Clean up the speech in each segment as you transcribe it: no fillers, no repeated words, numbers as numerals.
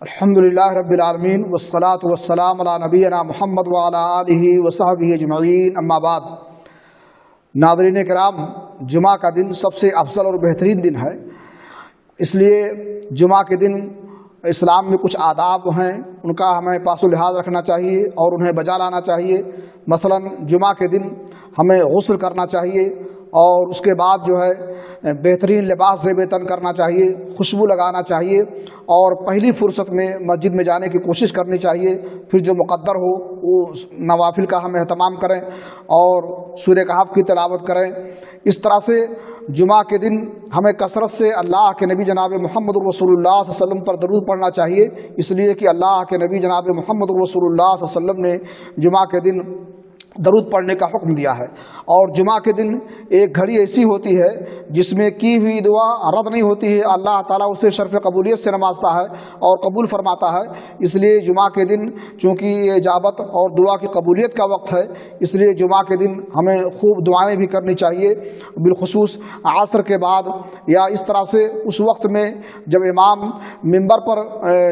الحمدللہ رب العالمین والصلاة والسلام علی نبینا محمد وعلی آلہ وصحبہ اجمعین، اما بعد۔ ناظرین کرام، جمعہ کا دن سب سے افضل اور بہترین دن ہے، اس لیے جمعہ کے دن اسلام میں کچھ آداب ہیں، ان کا ہمیں پاس و لحاظ رکھنا چاہیے اور انہیں بجا لانا چاہیے۔ مثلا جمعہ کے دن ہمیں غسل کرنا چاہیے اور اس کے بعد بہترین لباس زیب تن کرنا چاہیے، خوشبو لگانا چاہیے اور پہلی فرصت میں مسجد میں جانے کی کوشش کرنی چاہیے۔ پھر جو مقدر ہو وہ نوافل کا ہم اہتمام کریں اور سورہ کہف کی تلاوت کریں۔ اس طرح سے جمعہ کے دن ہمیں کثرت سے اللہ کے نبی جناب محمد رسول اللہ صلی اللہ علیہ وسلم پر درود پڑھنا چاہیے، اس لیے کہ اللہ کے نبی جناب محمد رسول اللہ صلی اللہ علیہ وسلم نے جمعہ کے دن درود پڑھنے کا حکم دیا ہے۔ اور جمعہ کے دن ایک گھڑی ایسی ہوتی ہے جس میں کی ہوئی دعا رد نہیں ہوتی ہے، اللہ تعالیٰ اسے شرف قبولیت سے نوازتا ہے اور قبول فرماتا ہے۔ اس لیے جمعہ کے دن چونکہ یہ اجابت اور دعا کی قبولیت کا وقت ہے، اس لیے جمعہ کے دن ہمیں خوب دعائیں بھی کرنی چاہیے، بالخصوص عصر کے بعد یا اس طرح سے اس وقت میں جب امام منبر پر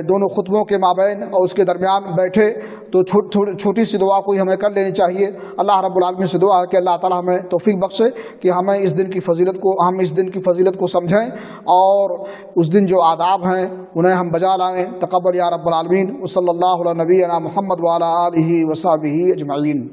دونوں خطبوں کے مابین اور اس کے درمیان بیٹھے تو چھوٹی سی دعا کوئی ہمیں کر لینی چاہیے۔ اللہ رب العالمین سے دعا ہے کہ اللہ تعالی ہمیں توفیق بخشے کہ ہم اس دن کی فضیلت کو سمجھیں اور اس دن جو آداب ہیں انہیں ہم بجا لائیں۔ تقبل یا رب العالمین۔ وصلی اللہ علی نبینا محمد وعلی آلہ وصحبہ اجمعین۔